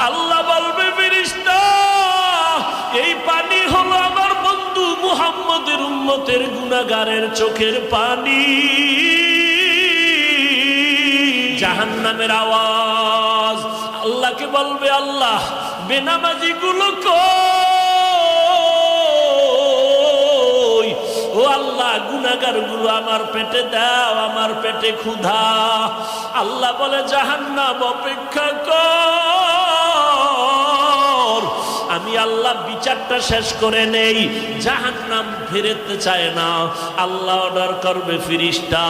আল্লাহ বলবে ফেরেশতা এই পানি হলো আমার বন্ধু মুহাম্মদের উম্মতের গুনাহগারের চোখের পানি। জাহান্নামের আওয়াজ আল্লাহকে বলবে আল্লাহ বেনামাজি গুলো কই? ও আল্লাহ গুনাহগার গুলো আমার পেটে দাও, আমার পেটে ক্ষুধা। আল্লাহ বলে জাহান্নাম অপেক্ষা কর, আমি আল্লাহ বিচারটা শেষ করে নেই। জাহান্নাম ফিরতে চায় না, আল্লাহ অর্ডার করবে ফেরেশতা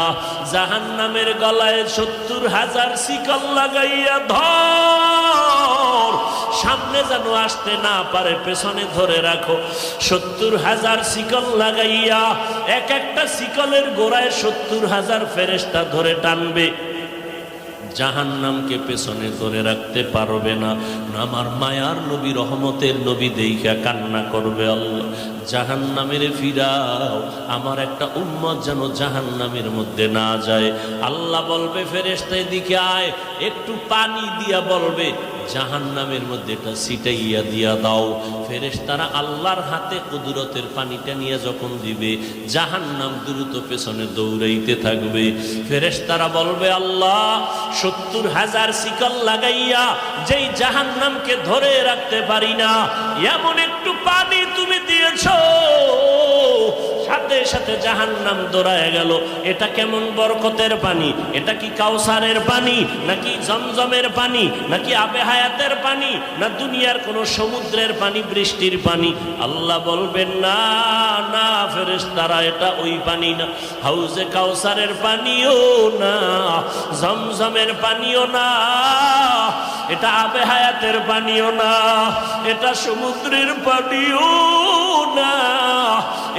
জাহান্নামের গলায় ৭০,০০০ শিকল লাগাইয়া ধর, সামনে যেন আসতে না পারে, পেছনে ধরে রাখো। ৭০,০০০ শিকল লাগাইয়া এক একটা শিকলের গোড়ায় ৭০,০০০ ফেরেশতা ধরে টানবে। জাহান্নামকে পেছনে ধরে রাখতে পারবে না। আমার মায়ার নবী রহমতের নবী দেইখা কান্না করবে, আল্লাহ জাহান্নামের ফিরাও, আমার একটা উম্মত যেন জাহান্নামের মধ্যে না যায়। আল্লাহ বলবে ফেরেশতা এদিকে আয়, একটু পানি দিয়া বলবে জাহান্নামের মধ্যে এটা ছিটাইয়া দিয়া দাও। ফেরেশতারা আল্লাহর হাতে কুদরতের পানিটা নিয়ে যখন দিবে জাহান্নাম দ্রুত পেছনে দৌড়াইতে থাকবে। ফেরেশতারা বলবে আল্লাহ ৭০,০০০ শিকল লাগাইয়া যেই জাহান্নামকে ধরে রাখতে পারি না, এমন একটু পানি তুমি দিয়েছো, সাথে সাথে জাহান্নাম দৌড়ায় গেল। এটা কেমন বরকতের পানি? এটা কি কাউসারের পানি, নাকি জমজমের পানি, নাকি আবে হায়াতের পানি, না দুনিয়ার কোন সমুদ্রের পানি, বৃষ্টির পানি? আল্লাহ বলবেন না না ফেরেশতারা, এটা ওই পানি না, হাউজে কাউসারের পানিও না, জমজমের পানিও না, এটা আবে হায়াতের পানিও না, এটা সমুদ্রের পানিও না,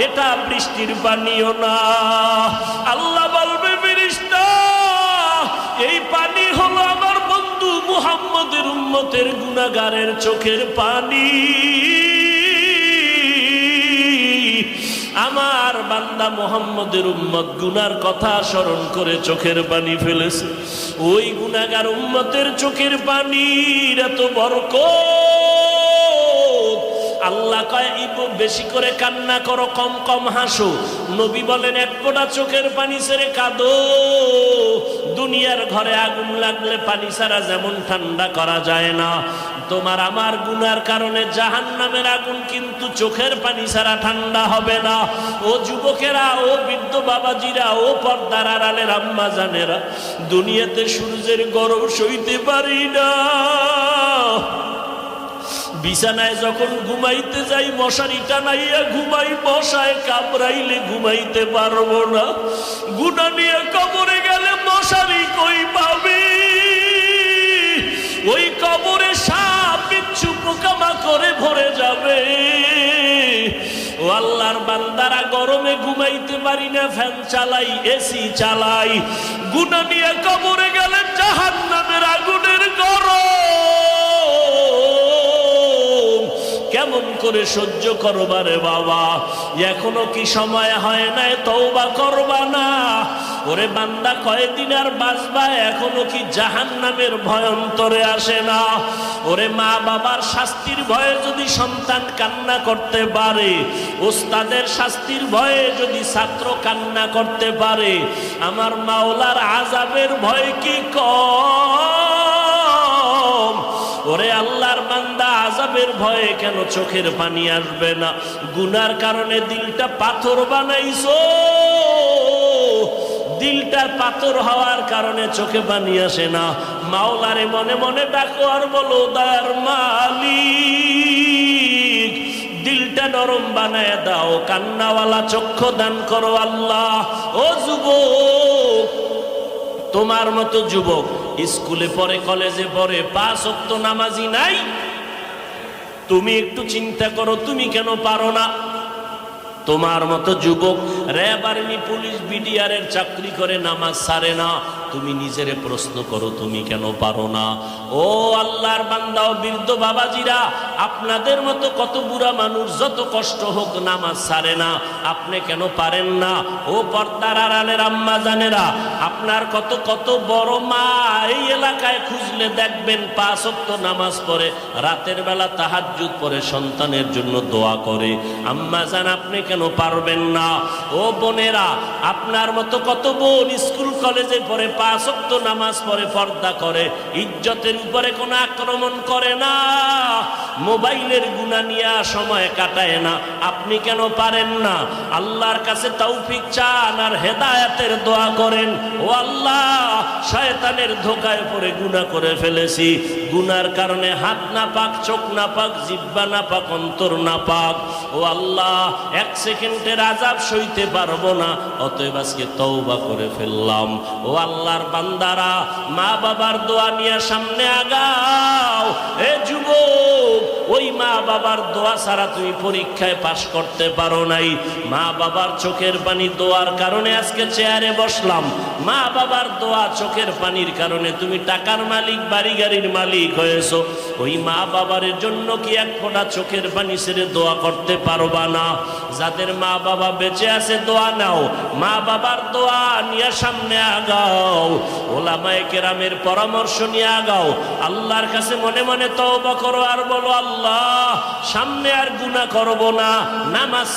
এটা বৃষ্টির পানিও না। আল্লাহ বলবে ফেরেশতা এই পানি হলো আমার বন্ধু মুহাম্মদের উম্মতের গুনাহগারের চোখের পানি। আমার বান্দা মুহাম্মদের উম্মত গুনার কথা স্মরণ করে চোখের পানি ফেলেছে। ওই গুনাহগার উম্মতের চোখের পানির এত বরকত। আল্লাহ কয় বেশি করে কান্না করো, কম কম হাসো। নবী বলেন এক ফোঁটা চোখের পানি ছেড়ে কাঁদো। দুনিয়ার ঘরে আগুন লাগলে পানি ছাড়া যেমন ঠান্ডা করা যায় না, তোমার আমার গুনার কারণে জাহান্নামের আগুন কিন্তু চোখের পানি ছাড়া ঠান্ডা হবে না। ও যুবকেরা, ও বৃদ্ধ বাবাজিরা, ও পর্দার আড়ালের আম্মা জানেরা, দুনিয়াতে সূর্যের গরম সইতে পারি না। বিছানায় যখন ঘুমাইতে যাই মশারি টানাইয়া ঘুমাই, মশায় কামড়াইলে ঘুমাইতে পারবো না। গুনাহ নিয়ে কবরে গেলে মশারি কই পাবি? ওই কবরে সাপ বিচ্ছু পোকামাকড়ে ভরে যাবে। ও আল্লাহর বান্দারা, গরমে ঘুমাইতে পারি না, ফ্যান চালাই, এসি চালাই। গুনাহ নিয়ে কবরে গেলে জাহান্নামের আগুনের গরম কেমন করে সহ্য করবা রে বাবা? এখনো কি সময় হয় নাই তওবা করবা না? ওরে বান্দা, কয়দিন আর বাঁচবা? এখনো কি জাহান্নামের ভয় অন্তরে আসে না? ওরে মা বাবার শাস্তির ভয়ে যদি সন্তান কান্না করতে পারে, ওস্তাদের শাস্তির ভয়ে যদি ছাত্র কান্না করতে পারে, আমার মাওলার আযাবের ভয় কি কম? ওরে আল্লাহর বান্দা, আযাবের ভয়ে কেন চোখের পানি আসবে না? গুনার কারণে দিলটা পাথর বানাইছো, দিলটা পাথর হওয়ার কারণে চোখে পানি আসে না। মাওলারে মনে মনে ডাকো আর বলো, দয়ার মালিক দিলটা নরম বানায় দাও, কান্নাওয়ালা চক্ষু দান করো আল্লাহ। ও যুবক, তোমার মতো যুবক স্কুলে পড়ে, কলেজে পড়ে, 5 ওয়াক্ত নামাজি নাই। তুমি একটু চিন্তা করো, তুমি কেন পারো না? তোমার মতো যুবক র্যাব, আর্মি, পুলিশ, বিডিআর এর চাকরি করে, নামাজ ছাড়ে না। তুমি নিজেরে প্রশ্ন করো, তুমি কেন পারো না? ও আল্লাহর বান্দা ও বৃদ্ধ বাবাজিরা, আপনাদের মতো কত বুড়া মানুষ যত কষ্ট হোক নামাজ ছাড়ে না, আপনি কেন পারেন না? ও পর্দার আড়ালের আম্মা জানেরা, আপনার কত কত বড় মা এই এলাকায় খুঁজলে দেখবেন 5 ওয়াক্ত নামাজ পড়ে, রাতের বেলা তাহাজ্জুদ পড়ে, সন্তানের জন্য দোয়া করে। আম্মা জান, আপনি কেন পারবেন না? ও বোনেরা, আপনার মতো কত বোন স্কুল কলেজে পড়ে, 5 ওয়াক্ত নামাজ পড়ে, পর্দা করে, ইজ্জতের উপরে কোনো আক্রমণ করে না, মোবাইলের গুনাহ নিয়ে সময় কাটায় না। আপনি কেন পারেন না? আল্লাহর কাছে তৌফিক চান আর হেদায়েতের দোয়া করেন। ও আল্লাহ, শয়তানের ধোঁকায় পড়ে গুনাহ করে ফেলেছি, গুনার কারণে হাত না পাক, চোখ না পাক, জিহ্বা না পাক, অন্তর না পাক। ও আল্লাহ, 1 সেকেন্ডের আযাব সইতে পারবো না, অতএব আজকে তওবা করে ফেললাম। ও আল্লাহর বান্দারা, মা বাবার দোয়া নিয়ে সামনে আগাও। এ যুবক, ওই মা বাবার দোয়া ছাড়া তুমি পরীক্ষায় পাশ করতে পারো নাই। মা বাবার চোখের পানি দোয়ার কারণে আজকে চেয়ারে বসলাম। মা বাবার দোয়া চোখের পানির কারণে তুমি টাকার মালিক, বাড়ি গাড়ির মালিক হয়েছো। ওই মা বাবার জন্য কি এক ফোঁটা চোখের পানি ছেড়ে দোয়া করতে পারবা না? যাদের মা বাবা বেঁচে আছে দোয়া নাও, মা বাবার দোয়া নিয়ে সামনে আগাও, ওলামায়ে কেরামের পরামর্শ নিয়ে আগাও। আল্লাহর কাছে মনে মনে তওবা করো আর বলো, আল্লাহ, সামনে আর গুনাহ করব না, নামাজ